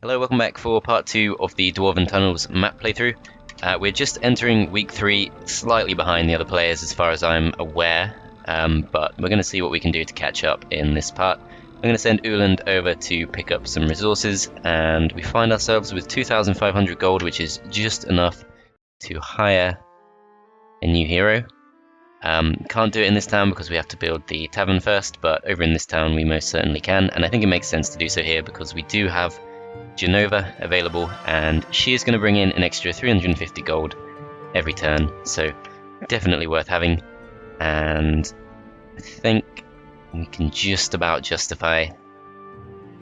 Hello, welcome back for part 2 of the Dwarven Tunnels map playthrough. We're just entering week 3, slightly behind the other players as far as I'm aware, but we're going to see what we can do to catch up in this part. I'm going to send Uland over to pick up some resources, and we find ourselves with 2,500 gold, which is just enough to hire a new hero. Can't do it in this town because we have to build the tavern first, but over in this town we most certainly can, and I think it makes sense to do so here because we do have Genova available, and she is going to bring in an extra 350 gold every turn, so definitely worth having. And I think we can just about justify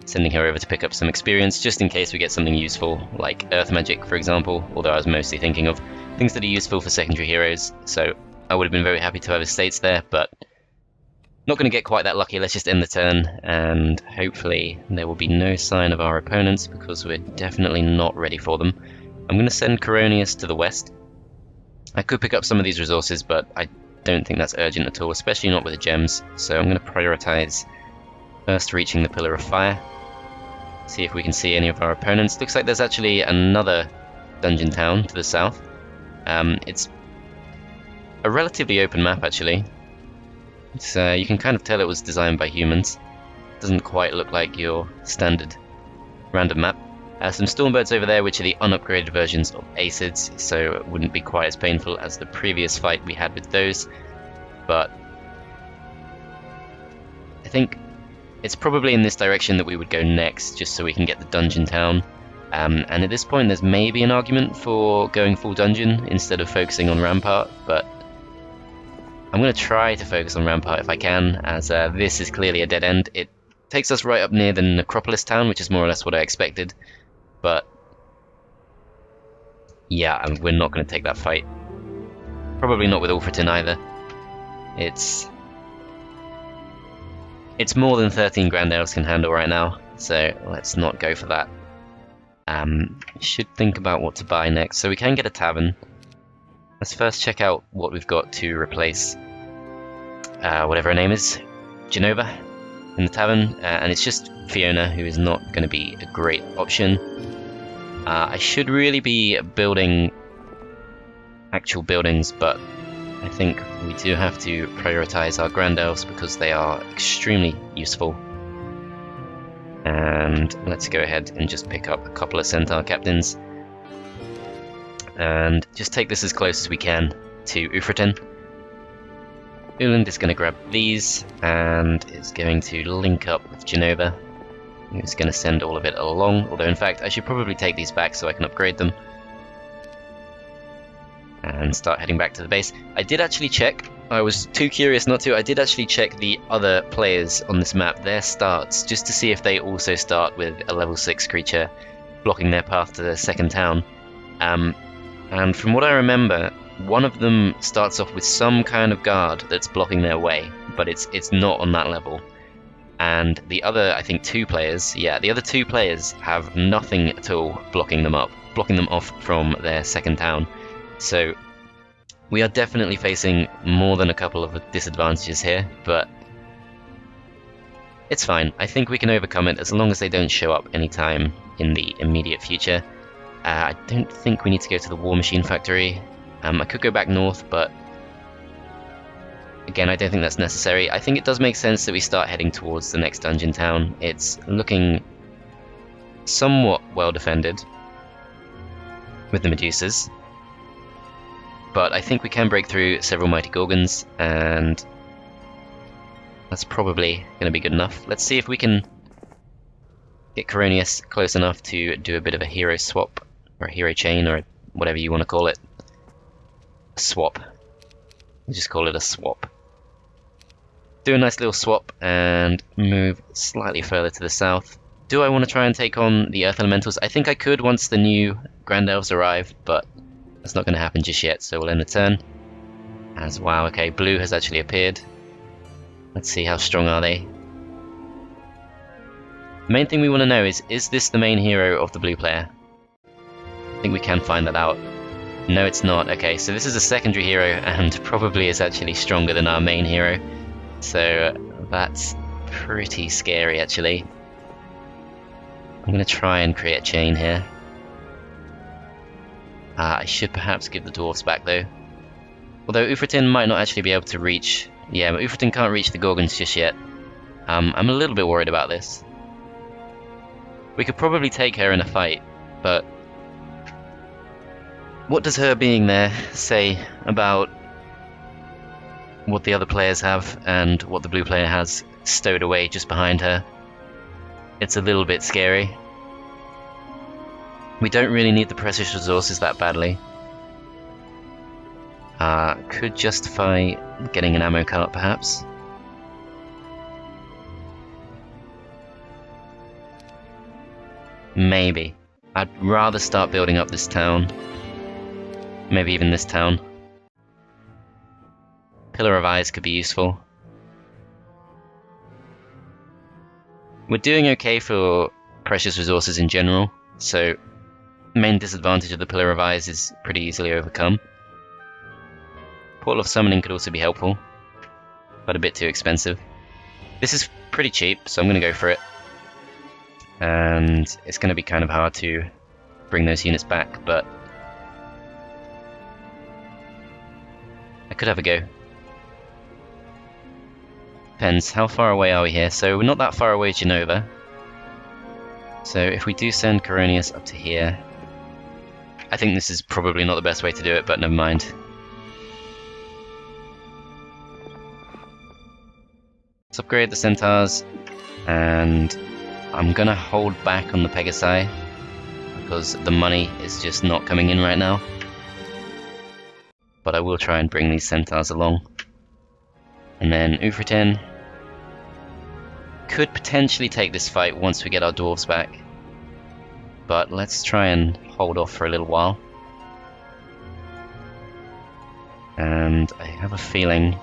sending her over to pick up some experience, just in case we get something useful, like earth magic, for example, although I was mostly thinking of things that are useful for secondary heroes, so I would have been very happy to have estates there, but not going to get quite that lucky. Let's just end the turn, and hopefully there will be no sign of our opponents, because we're definitely not ready for them. I'm going to send Coronius to the west. I could pick up some of these resources, but I don't think that's urgent at all, especially not with the gems, so I'm going to prioritize first reaching the Pillar of Fire, see if we can see any of our opponents. Looks like there's actually another dungeon town to the south. It's a relatively open map, actually. You can kind of tell it was designed by humans. Doesn't quite look like your standard random map. Some Stormbirds over there, which are the unupgraded versions of Acids, so it wouldn't be quite as painful as the previous fight we had with those. But I think it's probably in this direction that we would go next, just so we can get the dungeon town. And at this point there's maybe an argument for going full dungeon instead of focusing on Rampart, but I'm going to try to focus on Rampart if I can, as this is clearly a dead end. It takes us right up near the Necropolis town, which is more or less what I expected. But yeah, we're not going to take that fight. Probably not with Ufretin either. It's more than 13 Grand Elves can handle right now, so let's not go for that. Should think about what to buy next. So we can get a tavern. Let's first check out what we've got to replace whatever her name is, Genova, in the tavern, and it's just Fiona, who is not going to be a great option. I should really be building actual buildings, but I think we do have to prioritize our Grand Elves because they are extremely useful. And let's go ahead and just pick up a couple of Centaur Captains and just take this as close as we can to Ufretin. Uland is going to grab these and is going to link up with Genova, who's going to send all of it along, although in fact I should probably take these back so I can upgrade them and start heading back to the base. I did actually check, I was too curious not to, I did actually check the other players on this map, their starts, just to see if they also start with a level 6 creature blocking their path to the second town. And from what I remember, one of them starts off with some kind of guard that's blocking their way, but it's not on that level. And the other, I think, two players, the other two players have nothing at all blocking them off from their second town. So we are definitely facing more than a couple of disadvantages here, but it's fine. I think we can overcome it as long as they don't show up anytime in the immediate future. I don't think we need to go to the War Machine Factory. I could go back north, but again, I don't think that's necessary. I think it does make sense that we start heading towards the next dungeon town. It's looking somewhat well defended with the Medusas, but I think we can break through several Mighty Gorgons, and that's probably going to be good enough. Let's see if we can get Coronius close enough to do a bit of a hero swap, or a hero chain, or whatever you want to call it. A swap. We'll just call it a swap. Do a nice little swap and move slightly further to the south. Do I want to try and take on the Earth Elementals? I think I could once the new Grand Elves arrive, but that's not going to happen just yet, so we'll end the turn. As wow, okay, blue has actually appeared. Let's see, how strong are they? The main thing we want to know is this the main hero of the blue player? I think we can find that out. No, it's not. Okay, so this is a secondary hero and probably is actually stronger than our main hero. So that's pretty scary, actually. I'm going to try and create a chain here. I should perhaps give the dwarves back though. Although Ufretin might not actually be able to reach... Yeah, but Ufretin can't reach the Gorgons just yet. I'm a little bit worried about this. We could probably take her in a fight, but... what does her being there say about what the other players have and what the blue player has stowed away just behind her? It's a little bit scary. We don't really need the precious resources that badly. Could justify getting an ammo cart, perhaps. Maybe. I'd rather start building up this town. Maybe even this town. Pillar of Eyes could be useful. We're doing okay for precious resources in general, so the main disadvantage of the Pillar of Eyes is pretty easily overcome. Portal of Summoning could also be helpful, but a bit too expensive. This is pretty cheap, so I'm going to go for it. And it's going to be kind of hard to bring those units back, but I could have a go. Depends, how far away are we here? So we're not that far away Genova. So if we do send Coronius up to here, I think this is probably not the best way to do it, but never mind. Let's upgrade the Centaurs, and I'm gonna hold back on the Pegasi because the money is just not coming in right now. But I will try and bring these Centaurs along. And then Ufretin could potentially take this fight once we get our dwarves back. But let's try and hold off for a little while. And I have a feeling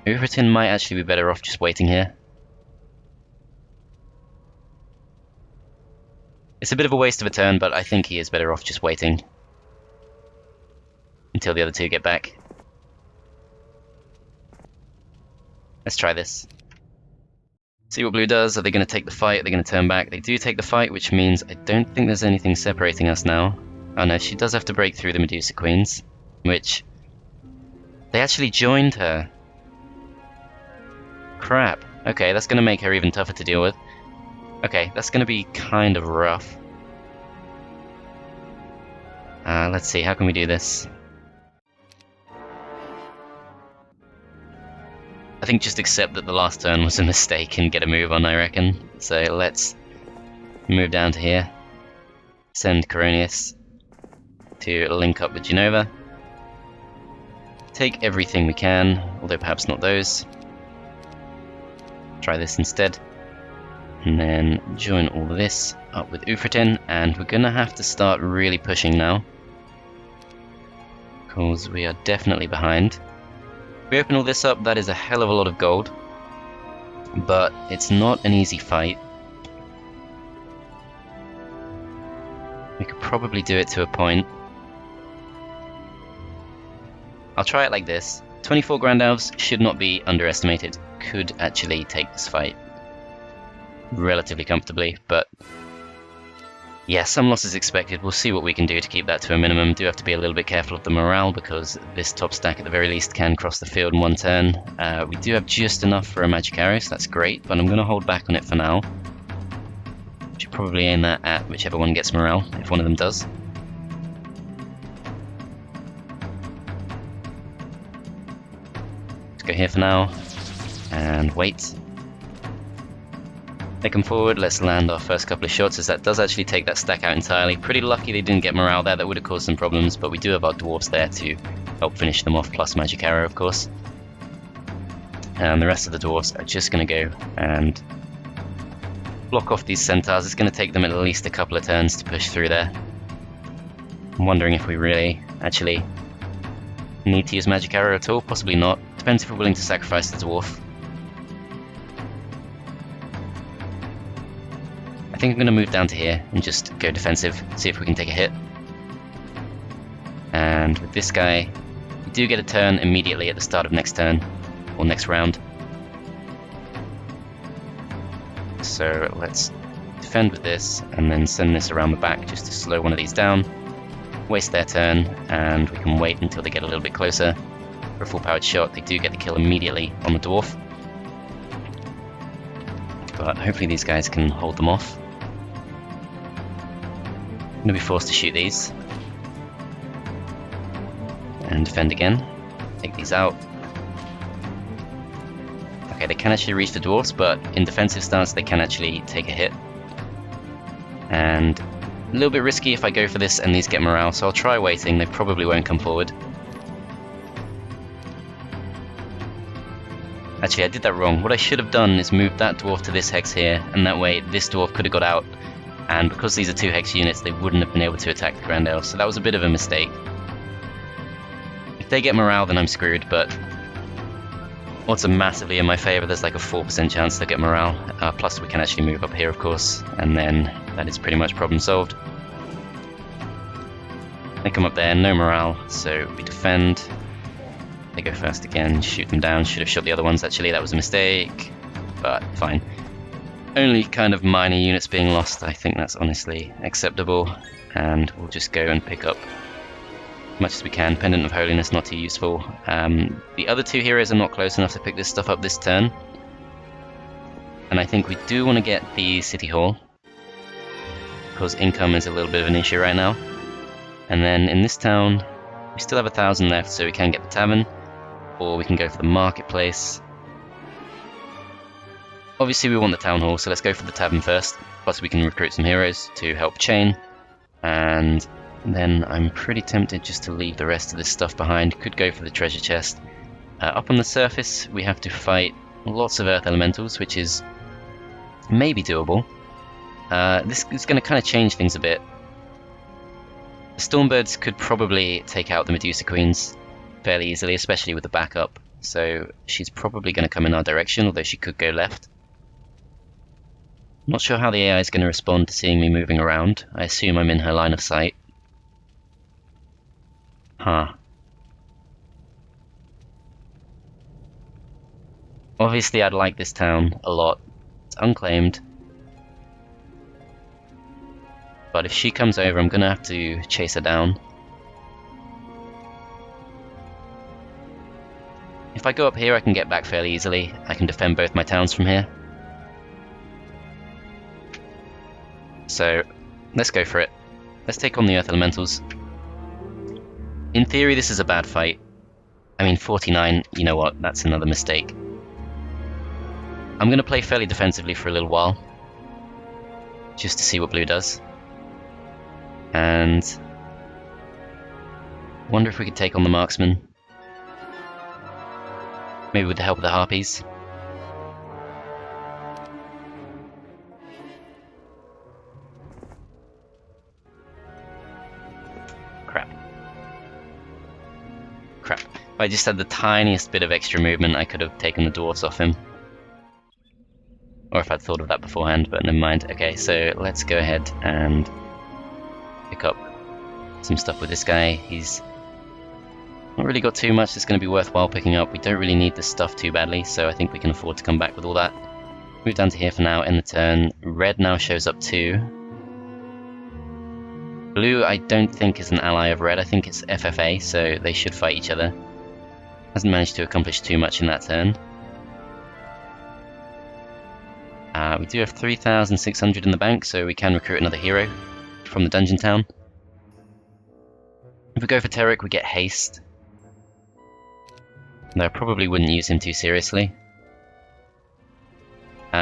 Ufretin might actually be better off just waiting here. It's a bit of a waste of a turn, but I think he is better off just waiting until the other two get back. Let's try this. See what blue does. Are they going to take the fight? Are they going to turn back? They do take the fight, which means I don't think there's anything separating us now. Oh no, she does have to break through the Medusa Queens, which... they actually joined her. Crap. Okay, that's going to make her even tougher to deal with. Okay, that's going to be kind of rough. Let's see, how can we do this? I think just accept that the last turn was a mistake and get a move on, I reckon. So let's move down to here. Send Coronius to link up with Genova. Take everything we can, although perhaps not those. Try this instead. And then join all of this up with Ufretin, and we're gonna have to start really pushing now, because we are definitely behind. If we open all this up, that is a hell of a lot of gold, but it's not an easy fight. We could probably do it to a point. I'll try it like this. 24 Grand Elves should not be underestimated. Could actually take this fight relatively comfortably, but yeah, some losses expected. We'll see what we can do to keep that to a minimum. Do have to be a little bit careful of the morale, because this top stack at the very least can cross the field in one turn. We do have just enough for a magic arrow, so that's great, but I'm going to hold back on it for now. Should probably aim that at whichever one gets morale, if one of them does. Let's go here for now and wait. They come forward, let's land our first couple of shots, as that does actually take that stack out entirely. Pretty lucky they didn't get morale there, that would have caused some problems, but we do have our dwarves there to help finish them off, plus magic arrow of course. And the rest of the dwarves are just going to go and block off these centaurs. It's going to take them at least a couple of turns to push through there. I'm wondering if we really actually need to use magic arrow at all, possibly not. Depends if we're willing to sacrifice the dwarf. I think I'm going to move down to here and just go defensive, see if we can take a hit. And with this guy, we do get a turn immediately at the start of next turn, or next round. So let's defend with this and then send this around the back just to slow one of these down, waste their turn, and we can wait until they get a little bit closer for a full powered shot. They do get the kill immediately on the Dwarf, but hopefully these guys can hold them off. I'm going to be forced to shoot these and defend again. Take these out. Okay, they can actually reach the Dwarfs, but in defensive stance they can actually take a hit. And a little bit risky if I go for this and these get morale, so I'll try waiting. They probably won't come forward. Actually, I did that wrong. What I should have done is moved that Dwarf to this hex here, and that way this Dwarf could have got out, and because these are 2 hex units, they wouldn't have been able to attack the Grand Elves, so that was a bit of a mistake. If they get morale, then I'm screwed, but odds are massively in my favour. There's like a 4% chance they'll get morale, plus we can actually move up here, of course, and then that is pretty much problem solved. They come up there, no morale, so we defend. They go first again, shoot them down. Should have shot the other ones, actually, that was a mistake, but fine. Only kind of minor units being lost, I think that's honestly acceptable, and we'll just go and pick up as much as we can. Pendant of Holiness, not too useful. The other 2 heroes are not close enough to pick this stuff up this turn, and I think we do want to get the City Hall, because income is a little bit of an issue right now. And then in this town, we still have 1,000 left, so we can get the tavern, or we can go for the marketplace. Obviously we want the town hall, so let's go for the tavern first, plus we can recruit some heroes to help chain, and then I'm pretty tempted just to leave the rest of this stuff behind. Could go for the treasure chest. Up on the surface we have to fight lots of earth elementals, which is maybe doable. This is going to kind of change things a bit. The Stormbirds could probably take out the Medusa Queens fairly easily, especially with the backup, so she's probably going to come in our direction, although she could go left. Not sure how the AI is going to respond to seeing me moving around. I assume I'm in her line of sight. Huh. Obviously I'd like this town a lot. It's unclaimed. But if she comes over, I'm going to have to chase her down. If I go up here, I can get back fairly easily. I can defend both my towns from here. So, let's go for it. Let's take on the Earth Elementals. In theory, this is a bad fight. I mean, 49, you know what, that's another mistake. I'm going to play fairly defensively for a little while, just to see what blue does. And wonder if we could take on the marksman. Maybe with the help of the harpies. Crap. If I just had the tiniest bit of extra movement, I could have taken the dwarfs off him. Or if I'd thought of that beforehand, but never mind. Okay, so let's go ahead and pick up some stuff with this guy. He's not really got too much that's going to be worthwhile picking up. We don't really need this stuff too badly, so I think we can afford to come back with all that. Move down to here for now, end the turn. Red now shows up too. Blue I don't think is an ally of red, I think it's FFA, so they should fight each other. Hasn't managed to accomplish too much in that turn. We do have 3,600 in the bank, so we can recruit another hero from the dungeon town. If we go for Terric, we get haste. Though I probably wouldn't use him too seriously.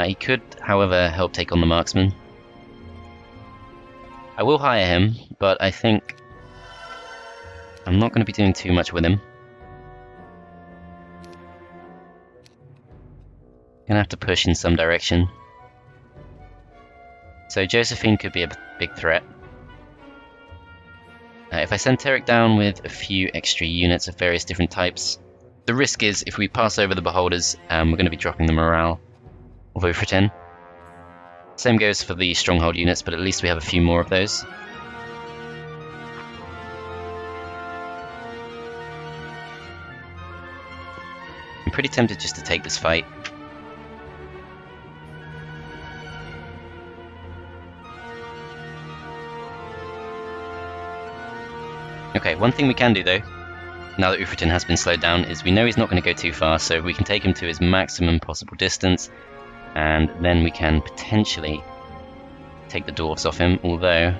He could, however, help take on the marksman. I will hire him, but I think I'm not going to be doing too much with him. Gonna have to push in some direction. So Josephine could be a big threat. If I send Terric down with a few extra units of various different types, the risk is if we pass over the beholders, we're going to be dropping the morale of Ufretin. Same goes for the stronghold units, but at least we have a few more of those. I'm pretty tempted just to take this fight. Okay, one thing we can do though, now that Ufretin has been slowed down, is we know he's not going to go too far, so we can take him to his maximum possible distance, and then we can potentially take the dwarves off him, although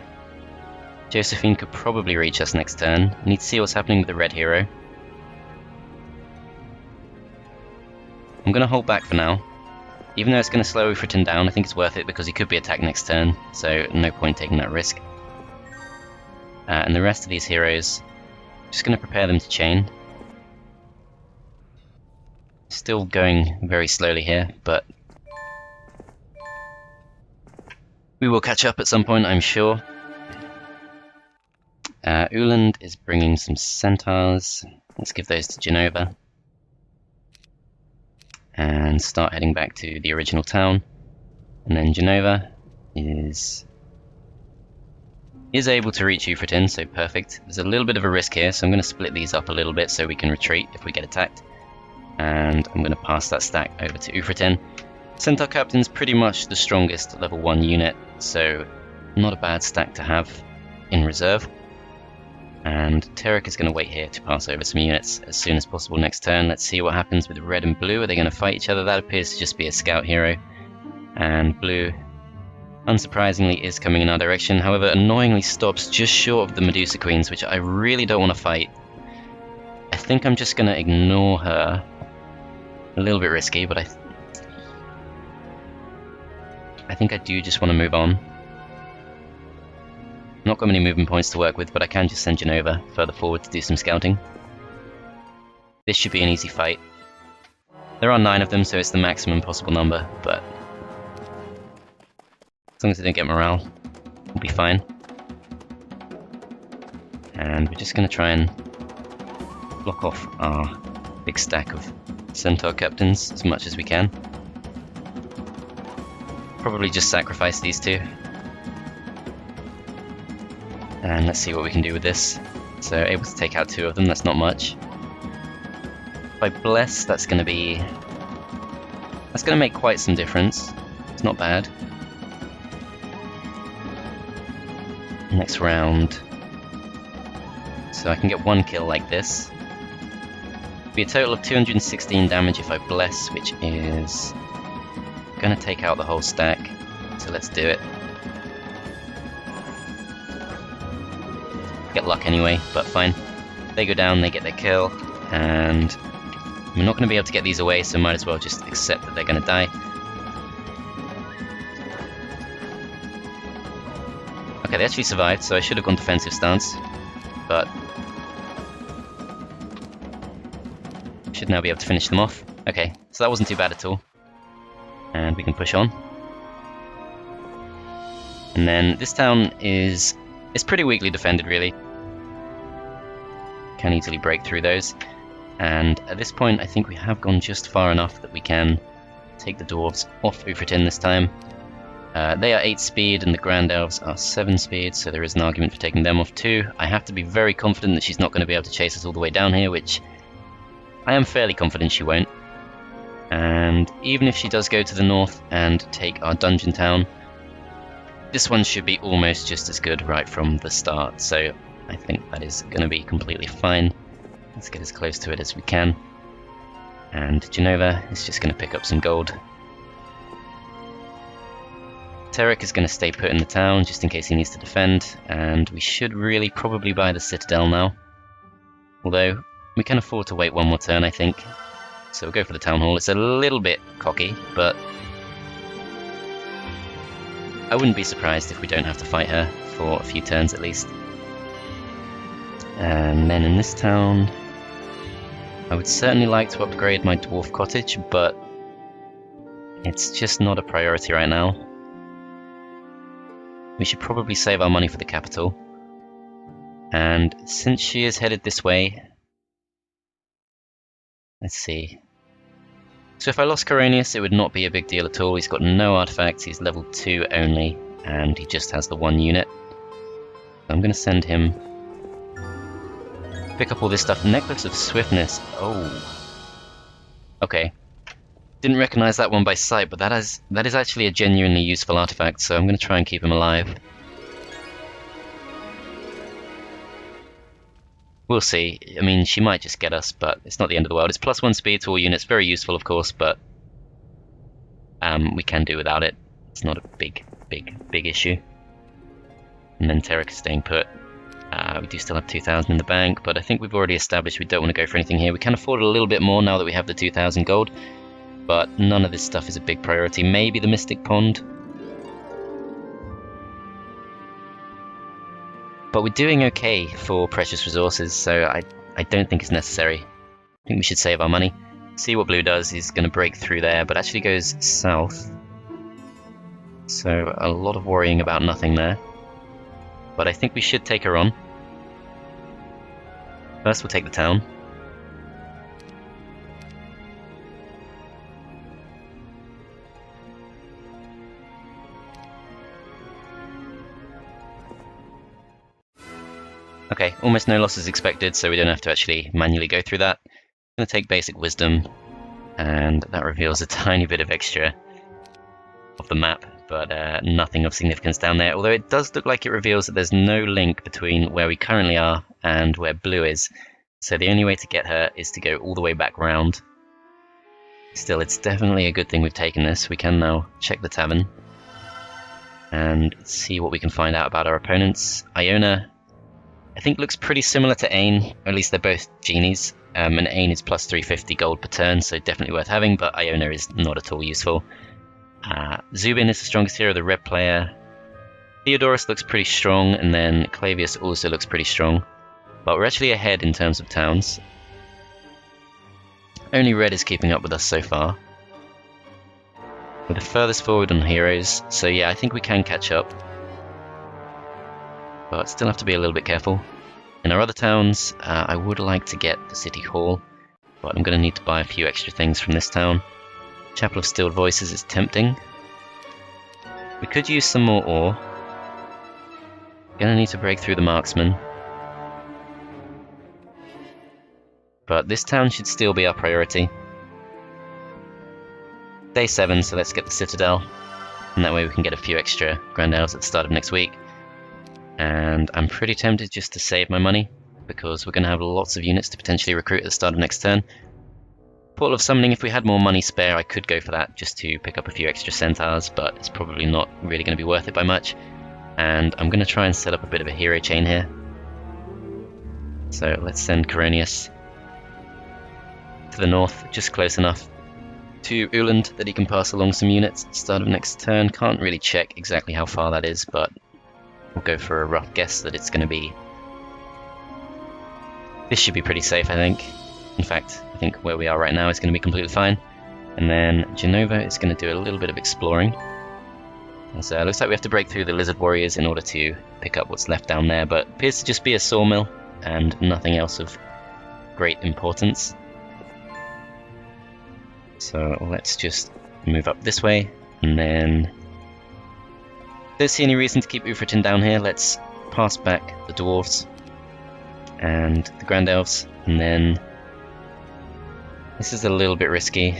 Josephine could probably reach us next turn. We need to see what's happening with the red hero. I'm going to hold back for now. Even though it's going to slow Ufretin down, I think it's worth it because he could be attacked next turn, so no point taking that risk. And the rest of these heroes, just going to prepare them to chain. Still going very slowly here, but we will catch up at some point, I'm sure. Uland is bringing some centaurs. Let's give those to Genova. And start heading back to the original town. And then Genova is able to reach Ufretin, so perfect. There's a little bit of a risk here, so I'm going to split these up a little bit so we can retreat if we get attacked. And I'm going to pass that stack over to Ufretin. Centaur Captain's pretty much the strongest level 1 unit, so not a bad stack to have in reserve. And Terek is going to wait here to pass over some units as soon as possible next turn. Let's see what happens with red and blue. Are they going to fight each other? That appears to just be a scout hero. And blue, unsurprisingly, is coming in our direction. However, annoyingly stops just short of the Medusa Queens, which I really don't want to fight. I think I'm just going to ignore her. A little bit risky, but I think I do just want to move on. Not got many movement points to work with, but I can just send Genova further forward to do some scouting. This should be an easy fight. There are 9 of them, so it's the maximum possible number, but as long as I don't get morale, we'll be fine. And we're just going to try and block off our big stack of Centaur Captains as much as we can. Probably just sacrifice these two. And let's see what we can do with this. So able to take out 2 of them, that's not much. If I bless, that's going to make quite some difference. It's not bad. Next round. So I can get 1 kill like this. Be a total of 216 damage if I bless, which is going to take out the whole stack. So let's do it. Get luck anyway, but fine. They go down, they get their kill, and we're not going to be able to get these away, so might as well just accept that they're going to die. Okay, they actually survived, so I should have gone defensive stance, but should now be able to finish them off. Okay, so that wasn't too bad at all, and we can push on. And then this town is pretty weakly defended, really. Can easily break through those. And at this point, I think we have gone just far enough that we can take the dwarves off Ufretin this time. They are 8 speed, and the Grand Elves are 7 speed, so there is an argument for taking them off too. I have to be very confident that she's not going to be able to chase us all the way down here, which I am fairly confident she won't. And even if she does go to the north and take our dungeon town, this one should be almost just as good right from the start, so I think that is going to be completely fine. Let's get as close to it as we can. And Genova is just going to pick up some gold. Terek is going to stay put in the town just in case he needs to defend, and we should really probably buy the citadel now. Although, we can afford to wait 1 more turn, I think. So we'll go for the town hall. It's a little bit cocky, but I wouldn't be surprised if we don't have to fight her for a few turns at least. And then in this town, I would certainly like to upgrade my dwarf cottage, but it's just not a priority right now. We should probably save our money for the capital. And since she is headed this way, let's see. So if I lost Coronius, it would not be a big deal at all. He's got no artifacts, he's level 2 only, and he just has the 1 unit. I'm going to send him pick up all this stuff. Necklace of Swiftness. Oh. Okay. Didn't recognize that one by sight, but that is actually a genuinely useful artifact, so I'm going to try and keep him alive. We'll see. I mean, she might just get us, but it's not the end of the world. It's +1 speed to all units, very useful of course, but we can do without it. It's not a big issue. And then Terek is staying put. We do still have 2,000 in the bank, but I think we've already established we don't want to go for anything here. We can afford a little bit more now that we have the 2,000 gold, but none of this stuff is a big priority. Maybe the Mystic Pond. But we're doing okay for precious resources, so I don't think it's necessary. I think we should save our money. See what blue does. He's going to break through there, but actually goes south. So a lot of worrying about nothing there. But I think we should take her on. First we'll take the town. Okay, almost no losses expected, so we don't have to actually manually go through that. I'm going to take basic wisdom, and that reveals a tiny bit of extra of the map, but nothing of significance down there, although it does look like it reveals that there's no link between where we currently are and where blue is, so the only way to get her is to go all the way back round. Still, it's definitely a good thing we've taken this. We can now check the tavern and see what we can find out about our opponents. Iona, I think, looks pretty similar to Ain, or at least they're both genies, and Ain is +350 gold per turn, so definitely worth having, but Iona is not at all useful. Zubin is the strongest hero, the red player. Theodorus looks pretty strong, and then Clavius also looks pretty strong, but we're actually ahead in terms of towns. Only red is keeping up with us so far. We're the furthest forward on heroes, so yeah, I think we can catch up. But still have to be a little bit careful. In our other towns, I would like to get the City Hall, but I'm going to need to buy a few extra things from this town. Chapel of Stilled Voices is tempting. We could use some more ore. Gonna need to break through the marksman. But this town should still be our priority. Day 7, so let's get the Citadel, and that way we can get a few extra Grand Elves at the start of next week. And I'm pretty tempted just to save my money, because we're going to have lots of units to potentially recruit at the start of next turn. Portal of Summoning, if we had more money spare, I could go for that just to pick up a few extra centaurs, but it's probably not really going to be worth it by much. And I'm going to try and set up a bit of a hero chain here. So let's send Coronius to the north, just close enough to Uland that he can pass along some units at the start of next turn. Can't really check exactly how far that is, but we'll go for a rough guess that it's going to be... This should be pretty safe, I think. In fact, I think where we are right now is going to be completely fine. And then Genova is going to do a little bit of exploring. And so it looks like we have to break through the Lizard Warriors in order to pick up what's left down there, but it appears to just be a sawmill and nothing else of great importance. So let's just move up this way, and then... Don't see any reason to keep Ufretin down here. Let's pass back the Dwarves and the Grand Elves, and then... This is a little bit risky.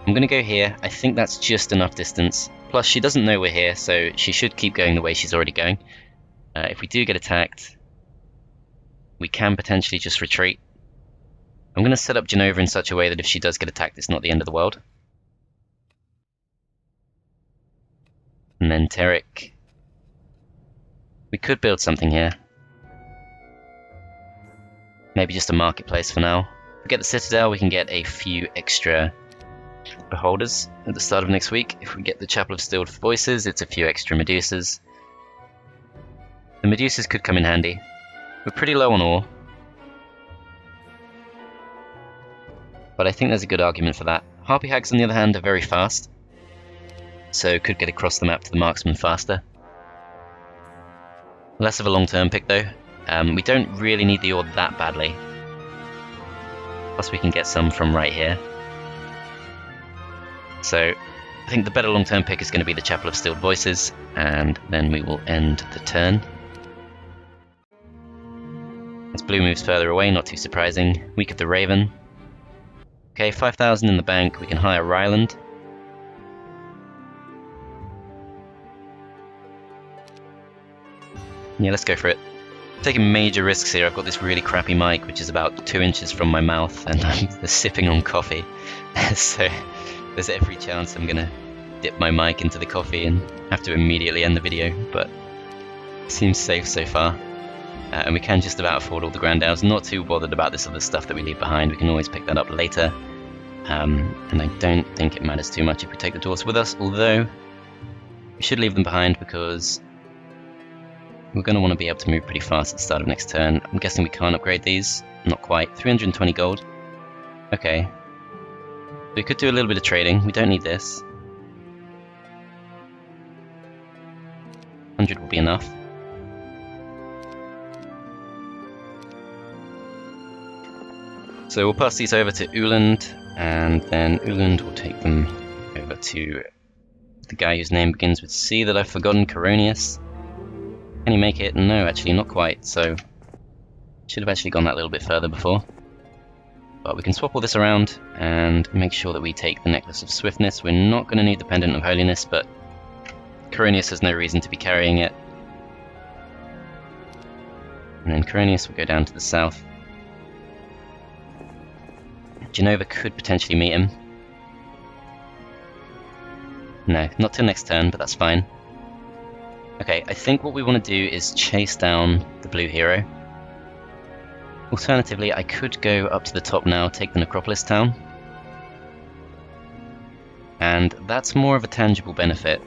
I'm going to go here. I think that's just enough distance. Plus, she doesn't know we're here, so she should keep going the way she's already going. If we do get attacked, we can potentially just retreat. I'm going to set up Genova in such a way that if she does get attacked, it's not the end of the world. And then Terek. We could build something here. Maybe just a marketplace for now. If we get the Citadel, we can get a few extra beholders at the start of next week. If we get the Chapel of Stilled Voices, it's a few extra Medusas. The Medusas could come in handy. We're pretty low on ore, but I think there's a good argument for that. Harpy Hags, on the other hand, are very fast, so could get across the map to the marksman faster. Less of a long-term pick though. We don't really need the ore that badly. Plus we can get some from right here. So think the better long-term pick is going to be the Chapel of Stilled Voices, and then we will end the turn. As blue moves further away, not too surprising. Week of the Raven. Okay, 5,000 in the bank, we can hire Ryland. Yeah, let's go for it. Taking major risks here. I've got this really crappy mic, which is about 2 inches from my mouth, and I'm sipping on coffee. So there's every chance I'm gonna dip my mic into the coffee and have to immediately end the video, but it seems safe so far. And we can just about afford all the Grand Elves. Not too bothered about this other stuff that we leave behind. We can always pick that up later. And I don't think it matters too much if we take the Dwarfs with us, although we should leave them behind because we're going to want to be able to move pretty fast at the start of next turn. I'm guessing we can't upgrade these. Not quite. 320 gold. Okay. We could do a little bit of trading. We don't need this. 100 will be enough. So we'll pass these over to Uland, and then Uland will take them over to the guy whose name begins with C that I've forgotten, Coronius. Can he make it? No, actually not quite, so should have actually gone that little bit further before. But we can swap all this around and make sure that we take the Necklace of Swiftness. We're not going to need the Pendant of Holiness, but Coronius has no reason to be carrying it. And then Coronius will go down to the south. Genova could potentially meet him. No, not till next turn, but that's fine. Okay, I think what we want to do is chase down the blue hero. Alternatively, I could go up to the top now, take the Necropolis town. And that's more of a tangible benefit,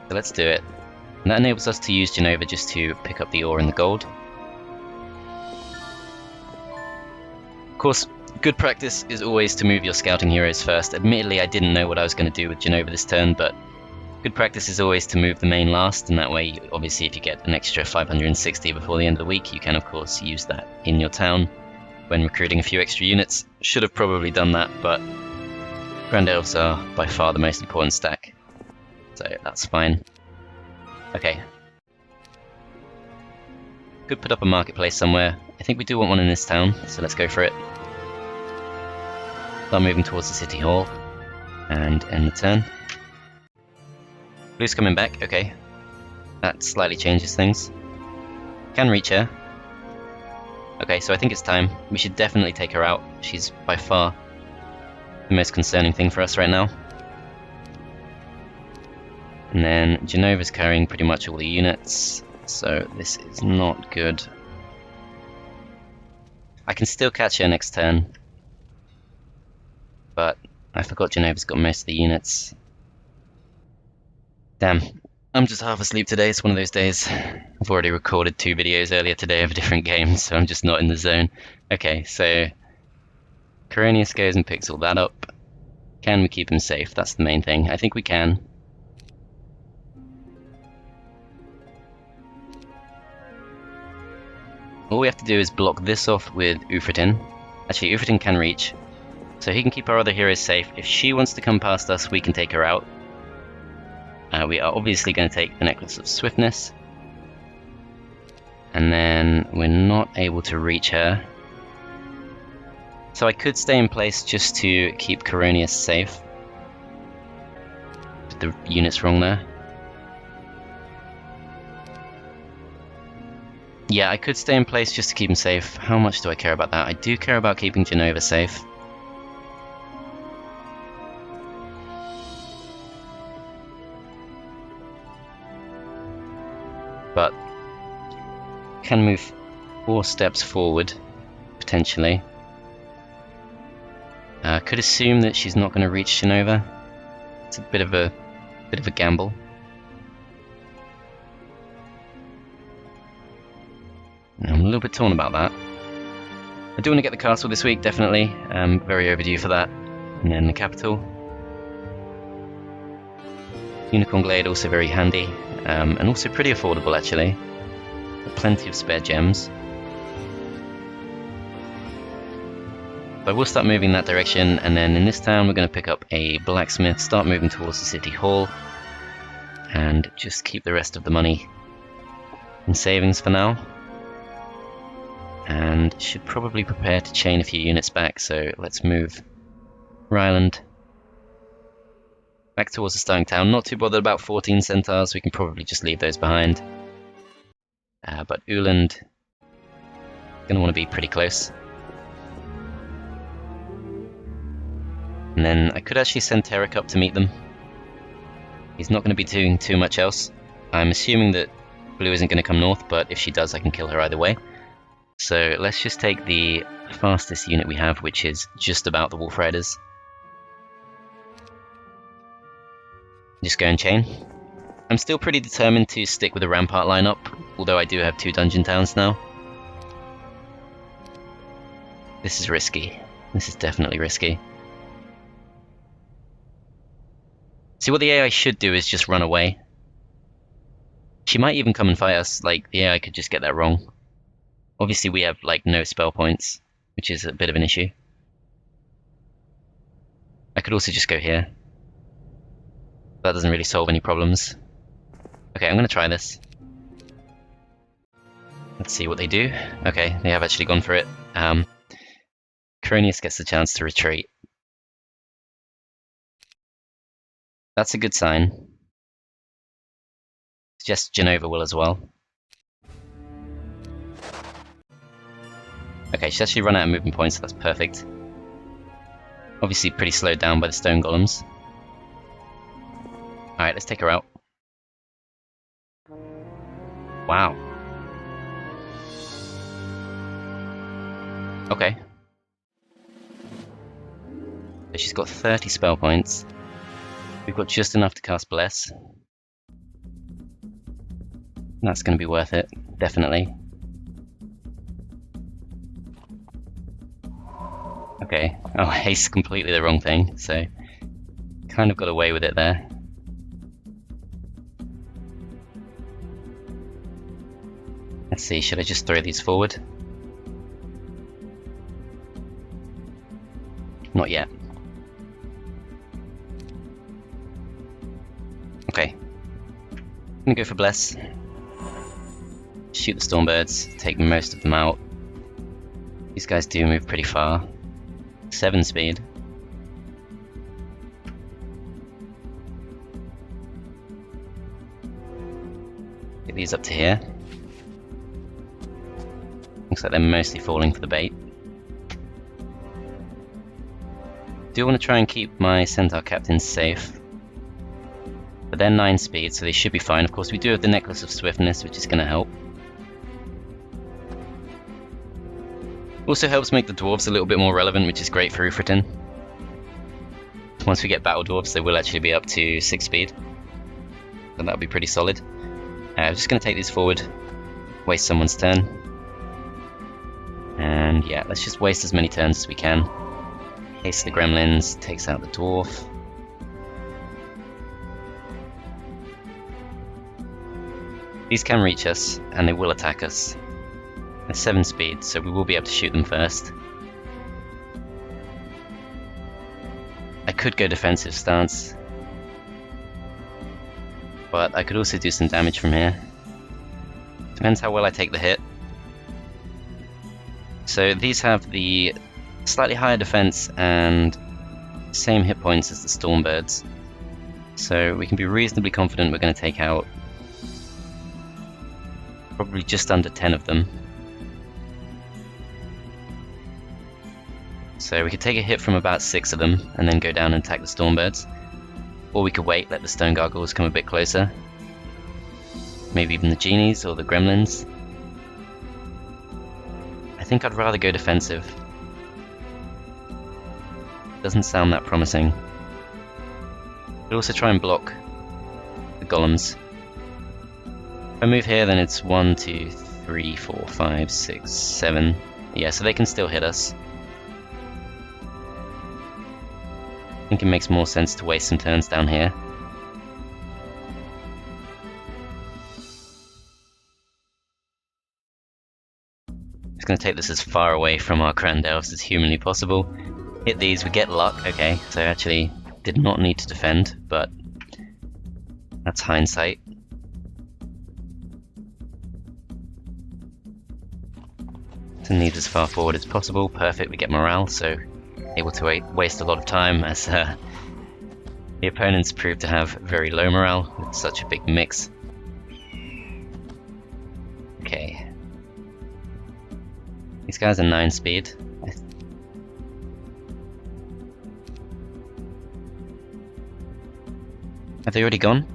so let's do it. And that enables us to use Genova just to pick up the ore and the gold. Of course, good practice is always to move your scouting heroes first. Admittedly, I didn't know what I was going to do with Genova this turn, but good practice is always to move the main last, and that way, obviously, if you get an extra 560 before the end of the week, you can, of course, use that in your town when recruiting a few extra units. Should have probably done that, but Grand Elves are by far the most important stack, so that's fine. Okay. Could put up a marketplace somewhere. I think we do want one in this town, so let's go for it. Start moving towards the city hall, and end the turn. Blue's coming back, okay. That slightly changes things. Can reach her. Okay, so I think it's time. We should definitely take her out. She's by far the most concerning thing for us right now. And then Genova's carrying pretty much all the units, so this is not good. I can still catch her next turn, but I forgot Genova's got most of the units. Damn, I'm just half asleep today, it's one of those days. I've already recorded 2 videos earlier today of different games, so I'm just not in the zone. Okay, so Coronius goes and picks all that up. Can we keep him safe? That's the main thing. I think we can. All we have to do is block this off with Ufretin. Actually, Ufretin can reach, so he can keep our other heroes safe. If she wants to come past us, we can take her out. We are obviously going to take the Necklace of Swiftness. And then we're not able to reach her. So I could stay in place just to keep Coronius safe. Put the units wrong there. Yeah, I could stay in place just to keep him safe. How much do I care about that? I do care about keeping Genova safe. But can move 4 steps forward, potentially. Could assume that she's not going to reach Genova. It's a bit of a gamble. I'm a little bit torn about that. I do want to get the castle this week, definitely. Very overdue for that. And then the capital. Unicorn Glade also very handy. And also pretty affordable actually. Plenty of spare gems. But we'll start moving that direction, and then in this town we're going to pick up a blacksmith, start moving towards the city hall, and just keep the rest of the money in savings for now. And should probably prepare to chain a few units back, so let's move Ryland back towards the starting town. Not too bothered about 14 centaurs, we can probably just leave those behind. But Uland going to want to be pretty close. And then I could actually send Terek up to meet them. He's not going to be doing too much else. I'm assuming that Blue isn't going to come north, but if she does I can kill her either way. So let's just take the fastest unit we have, which is just about the Wolf Riders. Just go and chain. I'm still pretty determined to stick with the Rampart lineup, although I do have 2 dungeon towns now. This is risky. This is definitely risky. See, what the AI should do is just run away. She might even come and fight us, like, the AI could just get that wrong. Obviously we have, like, no spell points, which is a bit of an issue. I could also just go here. That doesn't really solve any problems. Okay, I'm going to try this. Let's see what they do. Okay, they have actually gone for it. Coronius gets the chance to retreat. That's a good sign. Suggests Genova will as well. Okay, she's actually run out of movement points, so that's perfect. Obviously pretty slowed down by the stone golems. Alright, let's take her out. Wow. Okay. So she's got 30 spell points. We've got just enough to cast Bless. That's going to be worth it, definitely. Okay, oh, haste completely the wrong thing, so kind of got away with it there. Let's see, should I just throw these forward? Not yet. Okay. I'm gonna go for Bless. Shoot the Stormbirds, take most of them out. These guys do move pretty far. 7 speed. Get these up to here. Looks like they're mostly falling for the bait. Do want to try and keep my Centaur captains safe. But they're 9 speed, so they should be fine. Of course, we do have the Necklace of Swiftness, which is going to help. Also helps make the dwarves a little bit more relevant, which is great for Ufretin. Once we get battle dwarves, they will actually be up to 6 speed. So that'll be pretty solid. I'm just going to take these forward, waste someone's turn. And yeah, let's just waste as many turns as we can. Haste the gremlins, takes out the dwarf. These can reach us, and they will attack us. They're 7 speed, so we will be able to shoot them first. I could go defensive stance, but I could also do some damage from here. Depends how well I take the hit. So these have the slightly higher defense and same hit points as the Stormbirds, so we can be reasonably confident we're going to take out probably just under 10 of them. So we could take a hit from about 6 of them and then go down and attack the Stormbirds. Or we could wait, let the Stone Gargoyles come a bit closer. Maybe even the Genies or the Gremlins. I think I'd rather go defensive. Doesn't sound that promising. But also try and block the Golems. If I move here, then it's 1, 2, 3, 4, 5, 6, 7. Yeah, so they can still hit us. I think it makes more sense to waste some turns down here. Just going to take this as far away from our Grand Elves as humanly possible. Hit these, we get luck. Okay, so I actually did not need to defend, but that's hindsight. To need as far forward as possible. Perfect, we get morale, so able to waste a lot of time as the opponents prove to have very low morale with such a big mix. Okay. These guys are 9 speed. Have they already gone?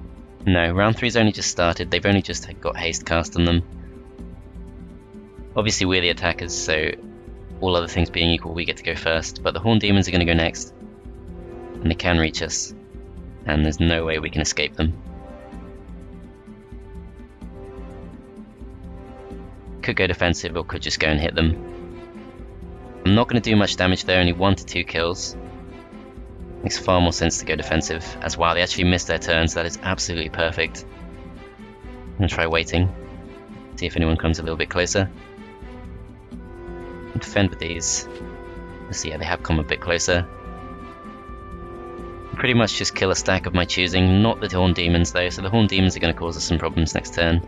No, round 3's only just started. They've only just got haste cast on them. Obviously we're the attackers, so all other things being equal, we get to go first. But the Horned Demons are going to go next. And they can reach us. And there's no way we can escape them. Could go defensive or could just go and hit them. I'm not going to do much damage there, only 1 to 2 kills. Makes far more sense to go defensive. As wow, they actually missed their turns, that is absolutely perfect. I'm going to try waiting. See if anyone comes a little bit closer. Defend with these. Let's see, yeah, they have come a bit closer. Pretty much just kill a stack of my choosing, not the Horned Demons though, so the Horned Demons are going to cause us some problems next turn.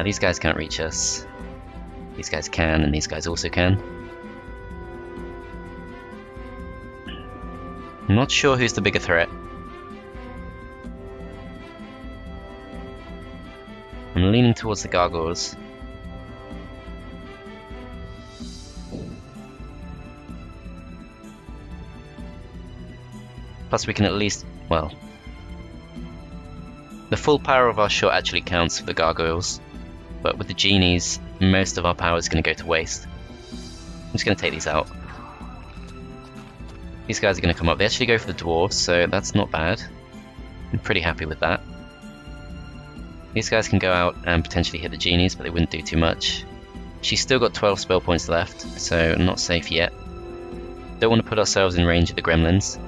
These guys can't reach us. These guys can, and these guys also can. I'm not sure who's the bigger threat. I'm leaning towards the Gargoyles. Plus we can at least, well, the full power of our shot actually counts for the Gargoyles, but with the Genies, most of our power is going to go to waste. I'm just going to take these out. These guys are going to come up. They actually go for the Dwarves, so that's not bad. I'm pretty happy with that. These guys can go out and potentially hit the Genies, but they wouldn't do too much. She's still got 12 spell points left, so not safe yet. Don't want to put ourselves in range of the Gremlins.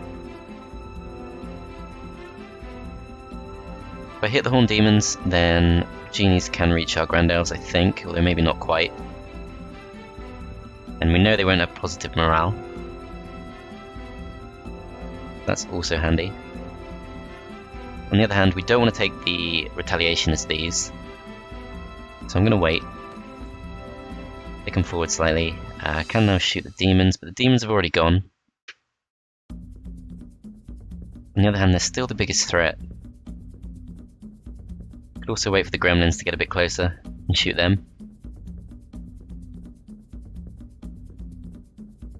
If I hit the Horned Demons, then Genies can reach our Grand Elves, I think, although maybe not quite. And we know they won't have positive morale. That's also handy. On the other hand, we don't want to take the retaliation as these. So I'm going to wait. They come forward slightly. I can now shoot the Demons, but the Demons have already gone. On the other hand, they're still the biggest threat. Could also wait for the Gremlins to get a bit closer and shoot them.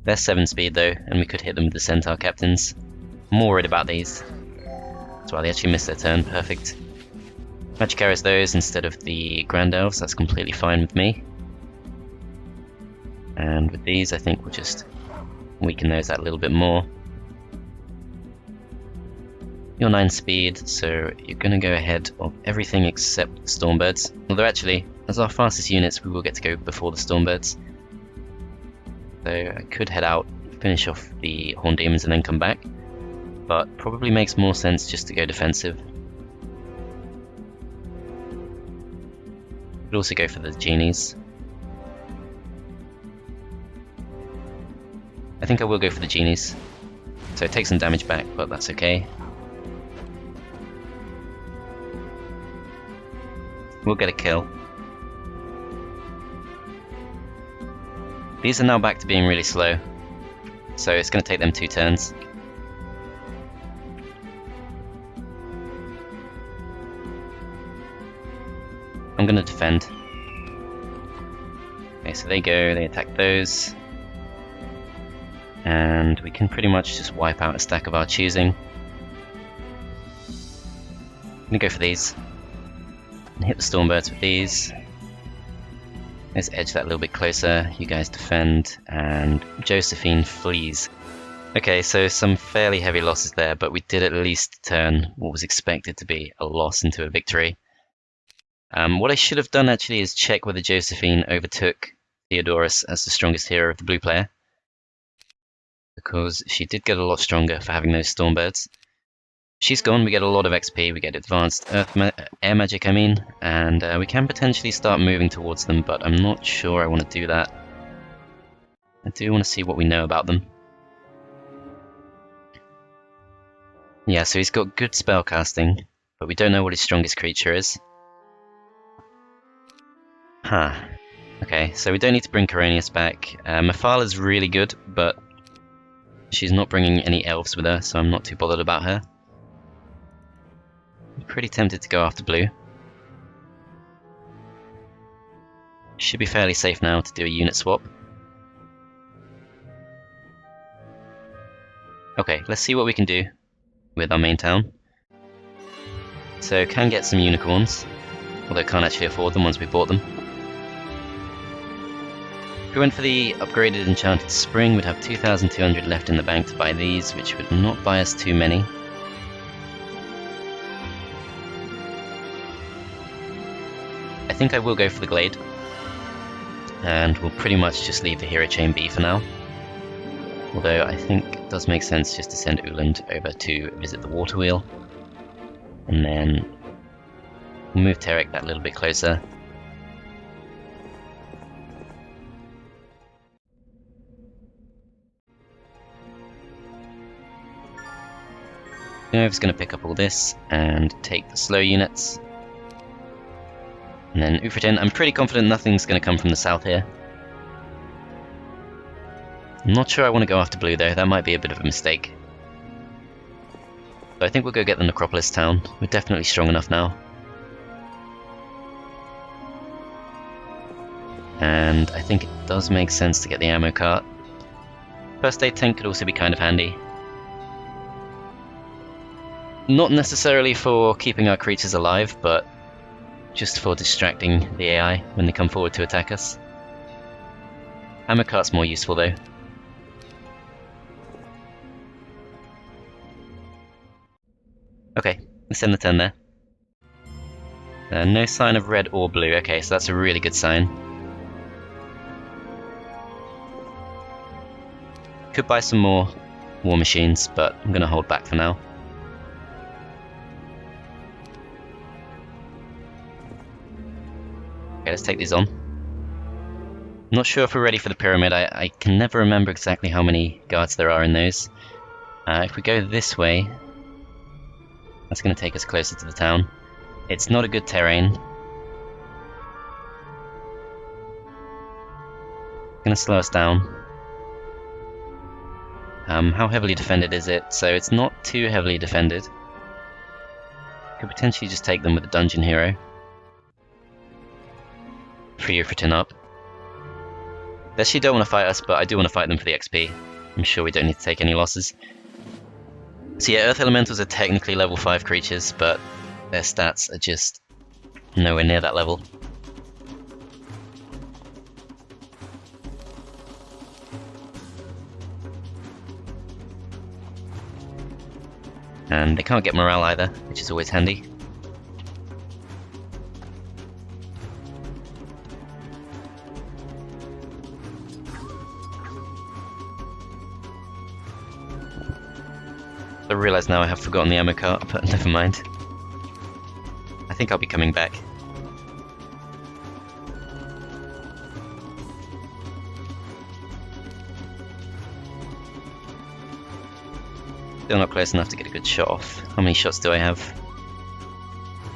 They're 7 speed though, and we could hit them with the Centaur Captains. I'm more worried about these. That's why they actually missed their turn, perfect. Magic arrows those instead of the Grand Elves, that's completely fine with me. And with these I think we'll just weaken those out a little bit more. You're 9 speed, so you're going to go ahead of everything except the Stormbirds. Although actually, as our fastest units, we will get to go before the Stormbirds. So I could head out, finish off the Horned Demons and then come back. But probably makes more sense just to go defensive. Could also go for the Genies. I think I will go for the Genies. So take some damage back, but that's okay. We'll get a kill. These are now back to being really slow, so it's going to take them 2 turns. I'm going to defend. Okay, so they go, they attack those. And we can pretty much just wipe out a stack of our choosing. I'm going to go for these. And hit the Stormbirds with these. Let's edge that a little bit closer. You guys defend, and Josephine flees. Okay, so some fairly heavy losses there, but we did at least turn what was expected to be a loss into a victory. What I should have done actually is check whether Josephine overtook Theodorus as the strongest hero of the blue player, because she did get a lot stronger for having those Stormbirds. She's gone, we get a lot of XP, we get advanced air magic, and we can potentially start moving towards them, but I'm not sure I want to do that. I do want to see what we know about them. Yeah, so he's got good spellcasting, but we don't know what his strongest creature is. Huh. Okay, so we don't need to bring Coronius back. Mafala's really good, but she's not bringing any elves with her, so I'm not too bothered about her. I'm pretty tempted to go after blue. Should be fairly safe now to do a unit swap. Okay, let's see what we can do with our main town. So can get some unicorns, although can't actually afford them once we bought them. If we went for the upgraded enchanted spring, we'd have 2,200 left in the bank to buy these, which would not buy us too many. I think I will go for the glade, and we'll pretty much just leave the hero chain be for now. Although I think it does make sense just to send Uland over to visit the water wheel, and then we'll move Terek that little bit closer. Nerv's going to pick up all this and take the slow units. And then Ufretin, I'm pretty confident nothing's going to come from the south here. I'm not sure I want to go after blue though, that might be a bit of a mistake. So I think we'll go get the Necropolis town. We're definitely strong enough now. And I think it does make sense to get the ammo cart. First aid tank could also be kind of handy. Not necessarily for keeping our creatures alive, but just for distracting the AI when they come forward to attack us. Ammo cart's more useful though. Okay, let's end the turn there. No sign of red or blue, okay, so that's a really good sign. Could buy some more war machines, but I'm going to hold back for now. Okay, let's take these on. I'm not sure if we're ready for the pyramid. I can never remember exactly how many guards there are in those. If we go this way, that's going to take us closer to the town. It's not a good terrain. It's going to slow us down. How heavily defended is it? So it's not too heavily defended. Could potentially just take them with a dungeon hero. Free Ufretin up. They actually don't want to fight us, but I do want to fight them for the XP. I'm sure we don't need to take any losses. So yeah, Earth Elementals are technically level 5 creatures, but their stats are just nowhere near that level. And they can't get morale either, which is always handy. I realise now I have forgotten the ammo cart, but never mind. I think I'll be coming back. Still not close enough to get a good shot off. How many shots do I have?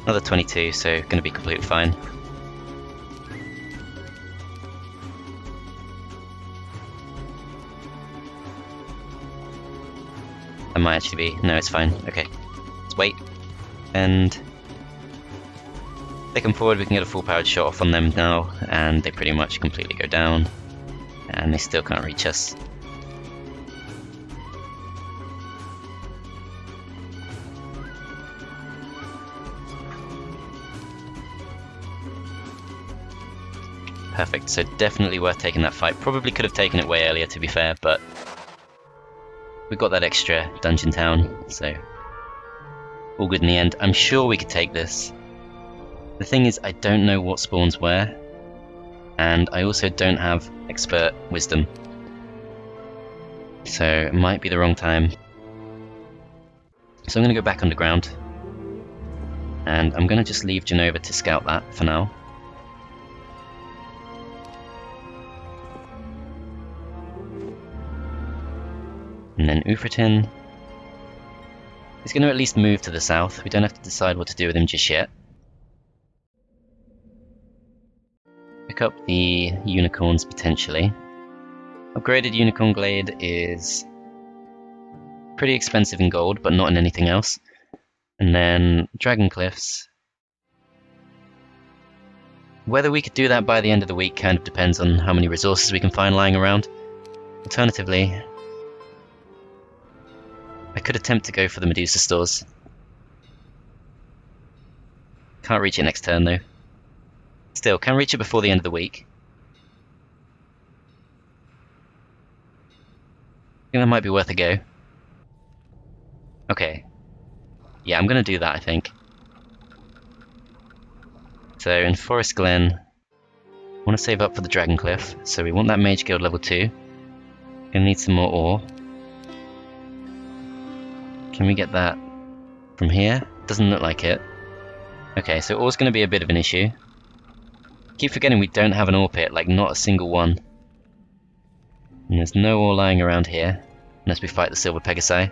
Another 22, so going to be completely fine. That might actually be... no, it's fine. Okay. Let's wait. And... they come forward, we can get a full powered shot off on them now, and they pretty much completely go down. And they still can't reach us. Perfect, so definitely worth taking that fight. Probably could have taken it way earlier, to be fair, but we got that extra dungeon town, so all good in the end. I'm sure we could take this. The thing is, I don't know what spawns where, and I also don't have expert wisdom, so it might be the wrong time. So I'm going to go back underground, and I'm going to just leave Genova to scout that for now. And then Ufretin. He's going to at least move to the south. We don't have to decide what to do with him just yet. Pick up the unicorns potentially. Upgraded unicorn glade is pretty expensive in gold, but not in anything else. And then dragon cliffs. Whether we could do that by the end of the week kind of depends on how many resources we can find lying around. Alternatively, I could attempt to go for the Medusa stores. Can't reach it next turn though. Still, can reach it before the end of the week. I think that might be worth a go. Okay. Yeah, I'm gonna do that, I think. So, in Forest Glen, I want to save up for the Dragon Cliff, so we want that Mage Guild level 2. Gonna need some more ore. Can we get that from here? Doesn't look like it. Okay, so ore's gonna be a bit of an issue. Keep forgetting we don't have an ore pit, like not a single one. And there's no ore lying around here, unless we fight the Silver Pegasi.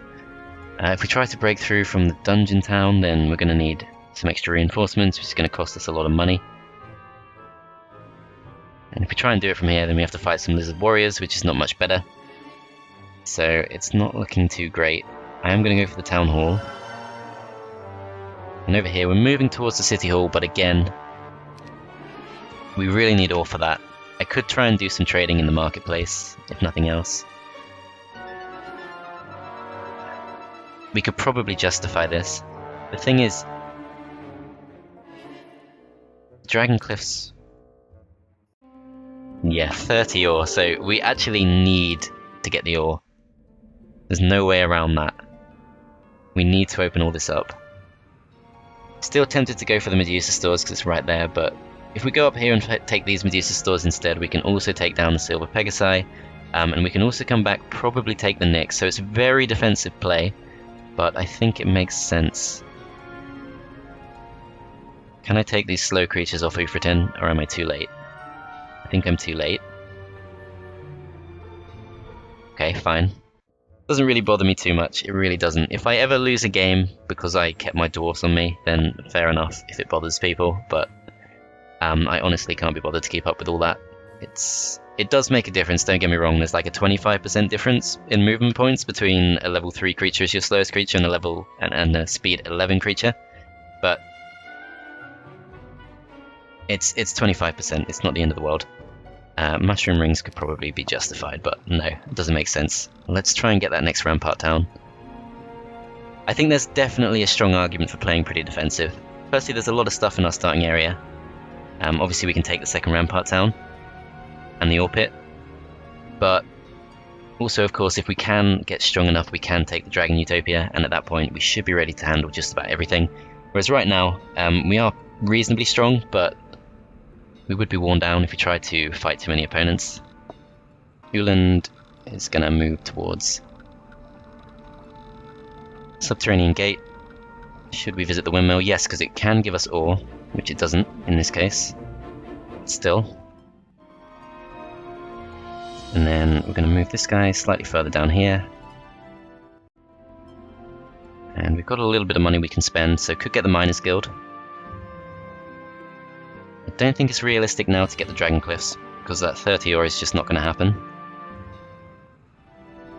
If we try to break through from the dungeon town, then we're gonna need some extra reinforcements, which is gonna cost us a lot of money. And if we try and do it from here, then we have to fight some lizard warriors, which is not much better. So it's not looking too great. I am going to go for the town hall. And over here, we're moving towards the city hall, but again, we really need ore for that. I could try and do some trading in the marketplace, if nothing else. We could probably justify this. The thing is, Dragon Cliffs... Yeah, 30 ore, so we actually need to get the ore. There's no way around that. We need to open all this up. Still tempted to go for the Medusa stores because it's right there, but if we go up here and take these Medusa stores instead, we can also take down the Silver Pegasi, and we can also come back, probably take the Nyx. So it's a very defensive play, but I think it makes sense. Can I take these slow creatures off Ufretin, or am I too late? I think I'm too late. Okay, fine. Doesn't really bother me too much, it really doesn't. If I ever lose a game because I kept my dwarfs on me, then fair enough if it bothers people, but I honestly can't be bothered to keep up with all that. It does make a difference, don't get me wrong. There's like a 25% difference in movement points between a level 3 creature as your slowest creature and a level and a speed 11 creature, but it's 25%, it's not the end of the world. Mushroom rings could probably be justified, but no, it doesn't make sense. Let's try and get that next Rampart town. I think there's definitely a strong argument for playing pretty defensive. Firstly, there's a lot of stuff in our starting area. Obviously we can take the second Rampart town and the ore pit, but also of course if we can get strong enough we can take the Dragon Utopia, and at that point we should be ready to handle just about everything. Whereas right now we are reasonably strong, but we would be worn down if we tried to fight too many opponents. Uland is going to move towards Subterranean Gate. Should we visit the windmill? Yes, because it can give us ore, which it doesn't in this case. Still. And then we're going to move this guy slightly further down here. And we've got a little bit of money we can spend, so could get the Miners Guild. I don't think it's realistic now to get the Dragon Cliffs, because that 30 ore is just not going to happen.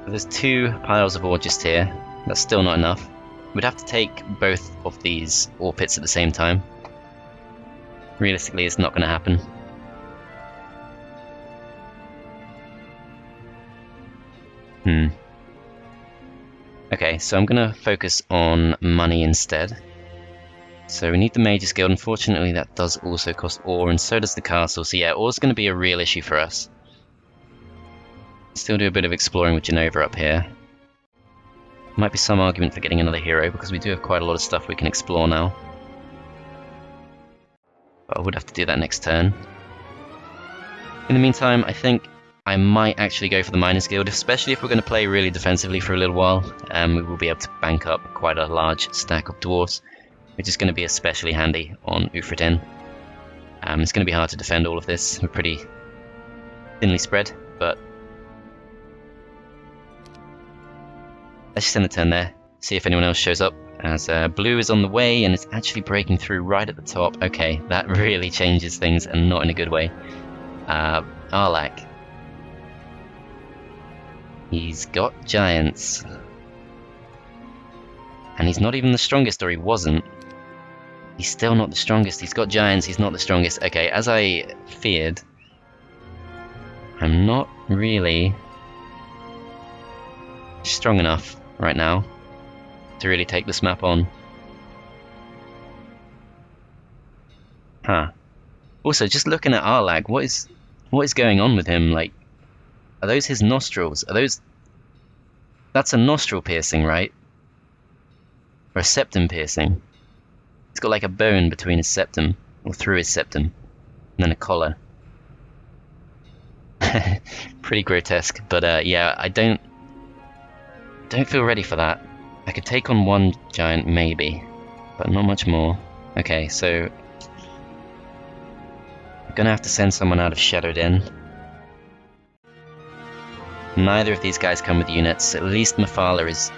There's 2 piles of ore just here. That's still not enough. We'd have to take both of these ore pits at the same time. Realistically, it's not going to happen. Okay, so I'm going to focus on money instead. So we need the Mages Guild. Unfortunately, that does also cost ore, and so does the castle. So yeah, ore's going to be a real issue for us. Still do a bit of exploring with Genova up here. Might be some argument for getting another hero, because we do have quite a lot of stuff we can explore now. But I would have to do that next turn. In the meantime, I think I might actually go for the Miners Guild, especially if we're going to play really defensively for a little while. We will be able to bank up quite a large stack of dwarves, which is going to be especially handy on Ufretin. It's going to be hard to defend all of this. We're pretty thinly spread, but Let's just end the turn there, see if anyone else shows up, as blue is on the way and it's actually breaking through right at the top. Okay, that really changes things and not in a good way. Arlak. He's got giants. And he's not even the strongest, or he wasn't. He's still not the strongest. He's got giants, he's not the strongest. Okay, as I feared, I'm not really strong enough right now to really take this map on. Huh. Also, just looking at Arlag, what is going on with him? Like, are those his nostrils? Are those... That's a nostril piercing, right? Or a septum piercing. He's got like a bone between his septum, or through his septum, and then a collar. Pretty grotesque, but yeah, I don't feel ready for that. I could take on one giant, maybe, but not much more. Okay, so I'm gonna have to send someone out of Shadowed In. Neither of these guys come with units. At least Mephala is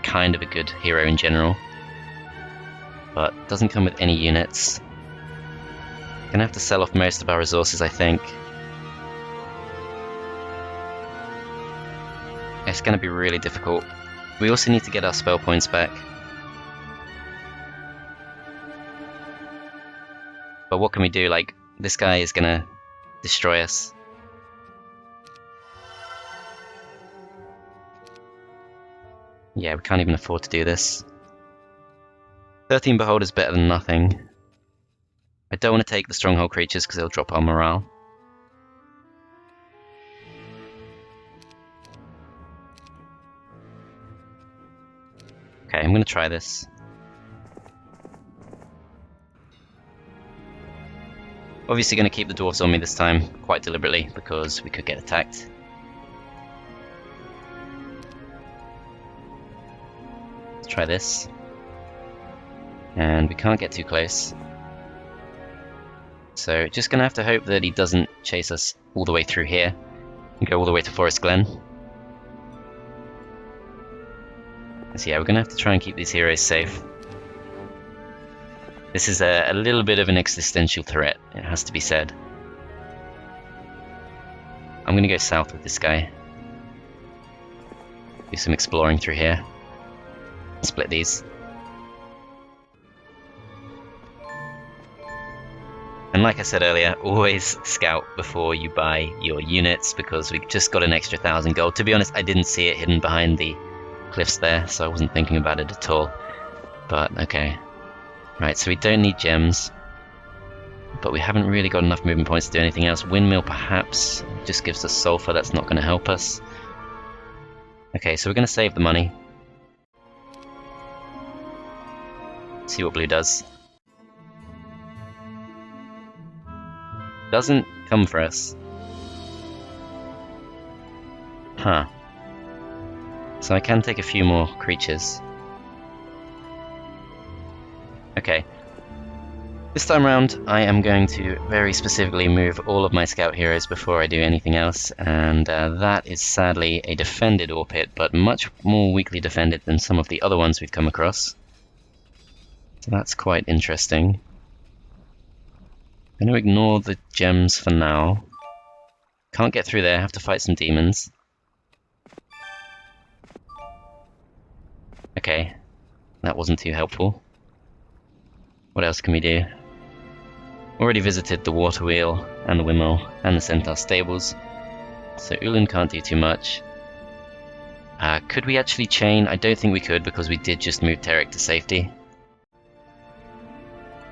kind of a good hero in general, but doesn't come with any units. Gonna have to sell off most of our resources, I think. It's gonna be really difficult. We also need to get our spell points back. But what can we do? Like, this guy is gonna destroy us. Yeah, we can't even afford to do this. 13 Behold is better than nothing. I don't want to take the stronghold creatures because they'll drop our morale. Okay, I'm going to try this. Obviously going to keep the dwarves on me this time, quite deliberately, because we could get attacked. Let's try this. And we can't get too close. So just going to have to hope that he doesn't chase us all the way through here and go all the way to Forest Glen. So yeah, we're going to have to try and keep these heroes safe. This is a little bit of an existential threat, it has to be said. I'm going to go south with this guy. Do some exploring through here. Split these. And like I said earlier, always scout before you buy your units, because we just got an extra 1,000 gold. To be honest, I didn't see it hidden behind the cliffs there, so I wasn't thinking about it at all. But okay. Right, so we don't need gems, but we haven't really got enough movement points to do anything else. Windmill perhaps just gives us sulfur, that's not going to help us. Okay, so we're going to save the money. See what blue does. Doesn't come for us. Huh. So I can take a few more creatures. Okay. This time around, I am going to very specifically move all of my scout heroes before I do anything else, and that is sadly a defended ore pit, but much more weakly defended than some of the other ones we've come across. So that's quite interesting. I'm going to ignore the gems for now. Can't get through there, have to fight some demons. Okay, that wasn't too helpful. What else can we do? Already visited the water wheel, and the windmill, and the centaur stables. So Ulan can't do too much. Could we actually chain? I don't think we could, because we did just move Terek to safety.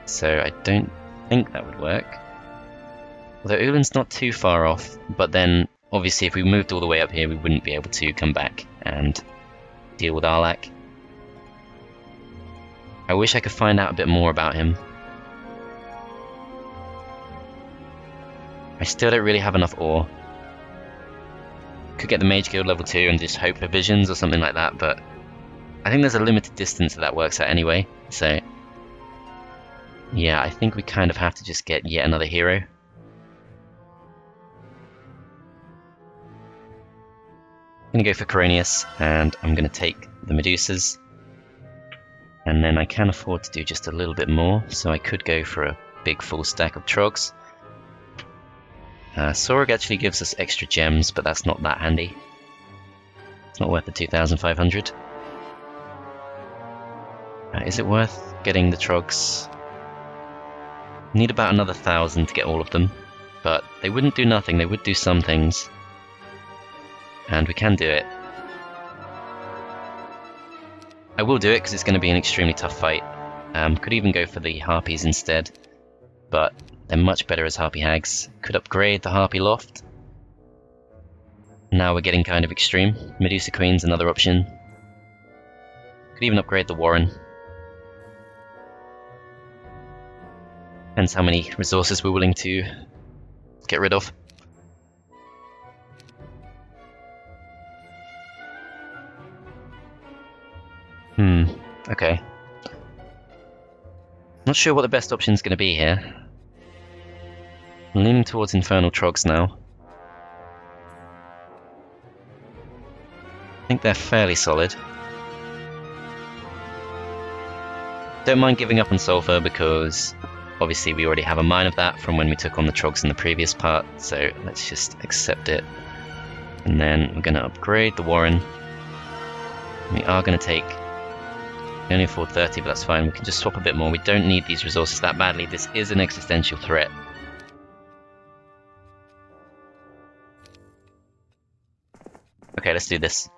So I don't think that would work. Although Ulan's not too far off, but then obviously if we moved all the way up here we wouldn't be able to come back and deal with Arlak. I wish I could find out a bit more about him. I still don't really have enough ore. Could get the Mage Guild level 2 and just hope for visions or something like that, but I think there's a limited distance that works out anyway, so yeah, I think we kind of have to just get yet another hero. I'm going to go for Coronius, and I'm going to take the Medusas. And then I can afford to do just a little bit more, so I could go for a big full stack of Trogs. Sorg actually gives us extra gems, but that's not that handy. It's not worth the 2,500. Is it worth getting the Trogs? Need about another 1,000 to get all of them, but they wouldn't do nothing, they would do some things. And we can do it. I will do it because it's going to be an extremely tough fight. Could even go for the Harpies instead, but they're much better as Harpy Hags. Could upgrade the Harpy Loft. Now we're getting kind of extreme. Medusa Queen's another option. Could even upgrade the Warren. Depends how many resources we're willing to get rid of. Okay. Not sure what the best option is going to be here. I'm leaning towards Infernal Trogs now. I think they're fairly solid. Don't mind giving up on Sulfur because obviously we already have a mine of that from when we took on the Trogs in the previous part, so let's just accept it. And then we're going to upgrade the Warren. We are going to take... We only afford 30, but that's fine. We can just swap a bit more. We don't need these resources that badly. This is an existential threat. Okay, let's do this.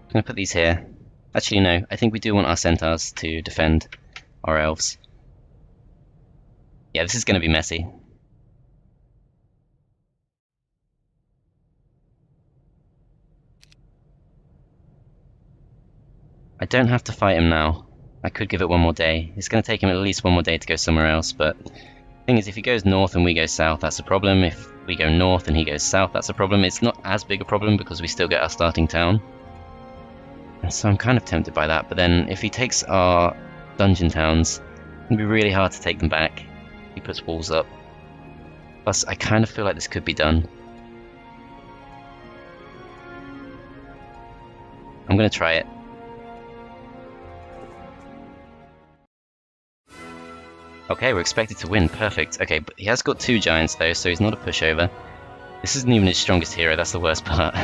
I'm going to put these here. Actually, no. I think we do want our centaurs to defend our elves. Yeah, this is going to be messy. I don't have to fight him now. I could give it one more day. It's going to take him at least one more day to go somewhere else, but the thing is, if he goes north and we go south, that's a problem. If we go north and he goes south, that's a problem. It's not as big a problem because we still get our starting town. And so I'm kind of tempted by that, but then if he takes our dungeon towns, it'll be really hard to take them back. He puts walls up. Plus, I kind of feel like this could be done. I'm going to try it. Okay, we're expected to win. Perfect. Okay, but he has got 2 giants though, so he's not a pushover. This isn't even his strongest hero, that's the worst part.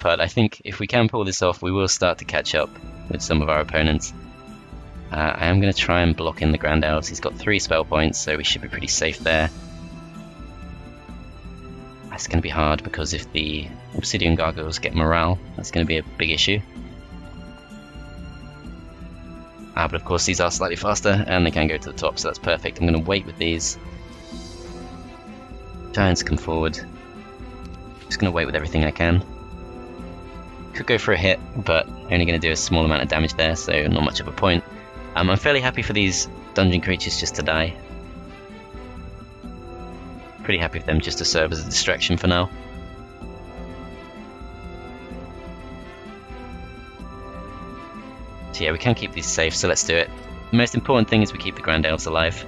But I think if we can pull this off, we will start to catch up with some of our opponents. I am going to try and block in the Grand Elves. He's got 3 spell points, so we should be pretty safe there. That's going to be hard, because if the Obsidian Gargoyles get morale, that's going to be a big issue. But of course these are slightly faster, and they can go to the top, so that's perfect. I'm going to wait with these. Giants come forward. Just going to wait with everything I can. Could go for a hit, but only going to do a small amount of damage there, so not much of a point. I'm fairly happy for these dungeon creatures just to die. Pretty happy for them just to serve as a distraction for now. So yeah, we can keep these safe, so let's do it. The most important thing is we keep the Grand Elves alive.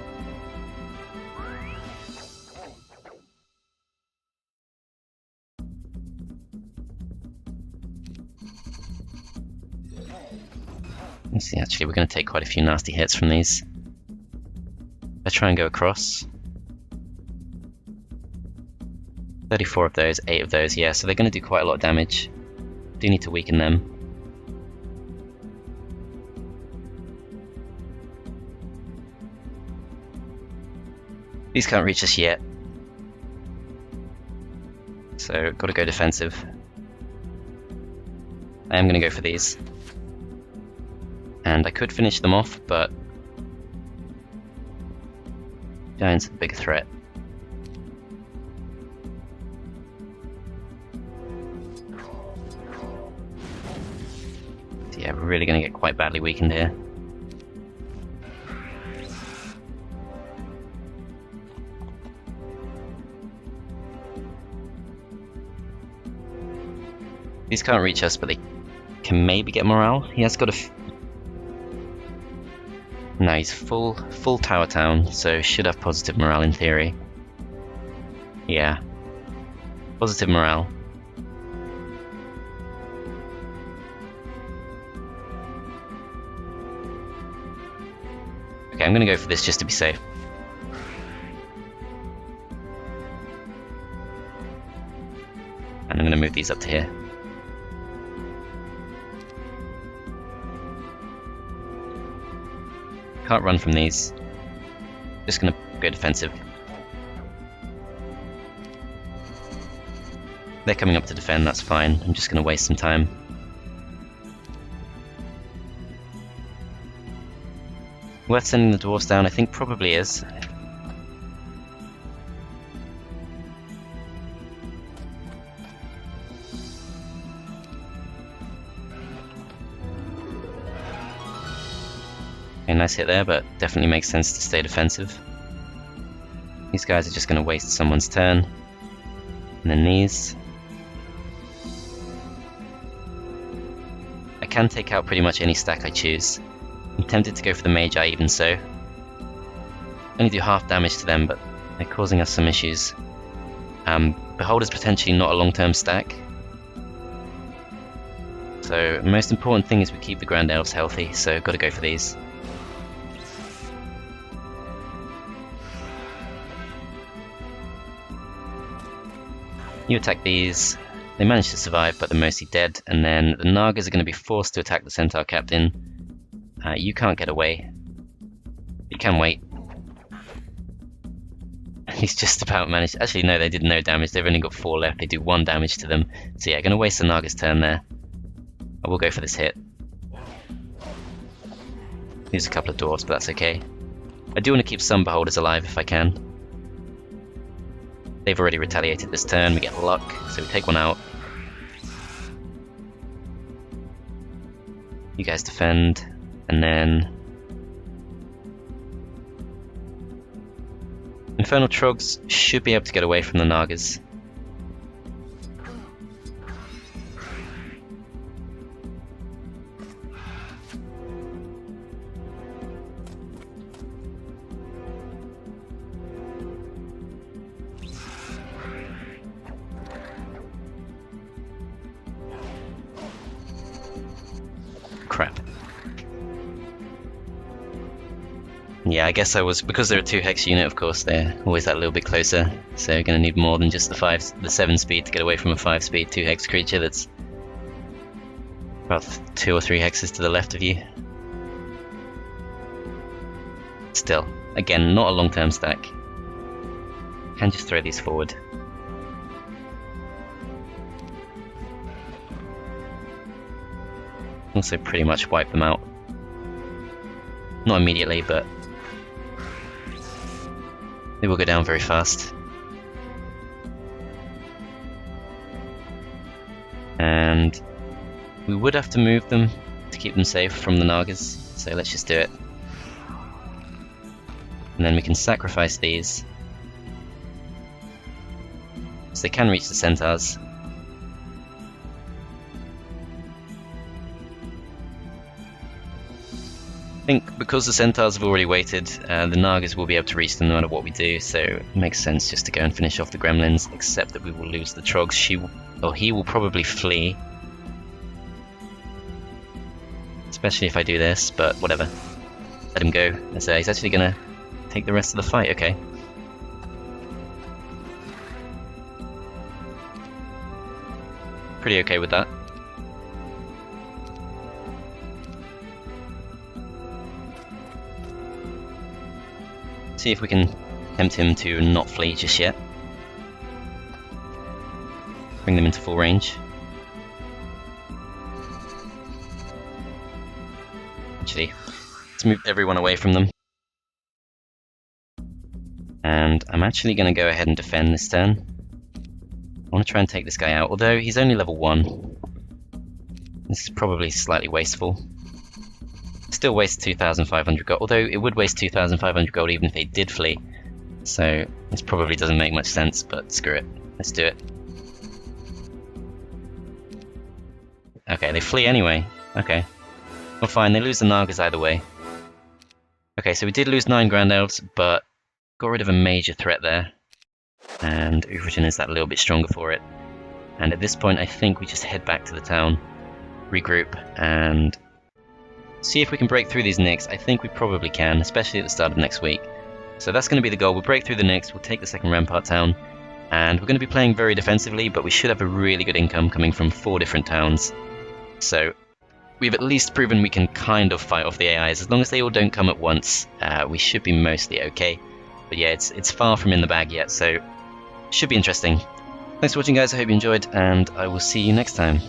Let's see, actually we're going to take quite a few nasty hits from these. Let's try and go across. 34 of those, 8 of those, yeah, so they're going to do quite a lot of damage. Do need to weaken them. These can't reach us yet. So, got to go defensive. I am going to go for these. And I could finish them off, but Giant's a bigger threat. So yeah, we're really going to get quite badly weakened here. These can't reach us, but they can maybe get morale. He has got a Now he's full tower town, so should have positive morale in theory. Yeah. Positive morale. Okay, I'm gonna go for this just to be safe. And I'm gonna move these up to here. Can't run from these. Just gonna go defensive. They're coming up to defend, that's fine. I'm just gonna waste some time. Worth sending the dwarves down? I think probably is. Okay, nice hit there, but definitely makes sense to stay defensive. These guys are just going to waste someone's turn. And then these. I can take out pretty much any stack I choose. I'm tempted to go for the Mage Eye even so. Only do half damage to them, but they're causing us some issues. Beholder's potentially not a long-term stack. So, most important thing is we keep the Grand Elves healthy, so gotta go for these. You attack these. They manage to survive, but they're mostly dead. And then the Nagas are going to be forced to attack the Centaur Captain. You can't get away. You can wait. He's just about managed. Actually, no, they did no damage. They've only got 4 left. They do 1 damage to them. So yeah, going to waste the Naga's turn there. I will go for this hit. Use a couple of dwarves, but that's okay. I do want to keep some beholders alive if I can. They've already retaliated this turn, we get luck, so we take one out. You guys defend, and then... Infernal Trogs should be able to get away from the Nagas. Crap. Yeah, I guess I was, because they're a 2 hex unit, of course, they're always that little bit closer, so you're going to need more than just the 7 speed to get away from a 5 speed 2 hex creature that's about 2 or 3 hexes to the left of you. Still, again, not a long term stack. Can just throw these forward. Also pretty much wipe them out. Not immediately, but they will go down very fast. And we would have to move them to keep them safe from the Nagas, so let's just do it. And then we can sacrifice these. So they can reach the Centaurs. I think because the Centaurs have already waited, the Nagas will be able to reach them no matter what we do, so it makes sense just to go and finish off the Gremlins, except that we will lose the Trogs. He will probably flee. Especially if I do this, but whatever. Let him go. He's actually going to take the rest of the fight, okay. Pretty okay with that. See if we can tempt him to not flee just yet. Bring them into full range. Actually, let's move everyone away from them. And I'm actually going to go ahead and defend this turn. I want to try and take this guy out, although he's only level 1. This is probably slightly wasteful. Still waste 2,500 gold, although it would waste 2,500 gold even if they did flee. So this probably doesn't make much sense, but screw it. Let's do it. Okay, they flee anyway. Okay. Well, fine, they lose the Nagas either way. Okay, so we did lose 9 Grand Elves, but got rid of a major threat there. And Ufretin is that little bit stronger for it. And at this point, I think we just head back to the town, regroup, and see if we can break through these nicks. I think we probably can, especially at the start of next week. So that's going to be the goal. We'll break through the nicks, we'll take the second Rampart town, and we're going to be playing very defensively, but we should have a really good income coming from 4 different towns. So we've at least proven we can kind of fight off the AIs. As long as they all don't come at once, we should be mostly okay. But yeah, it's far from in the bag yet, so should be interesting. Thanks for watching, guys. I hope you enjoyed, and I will see you next time.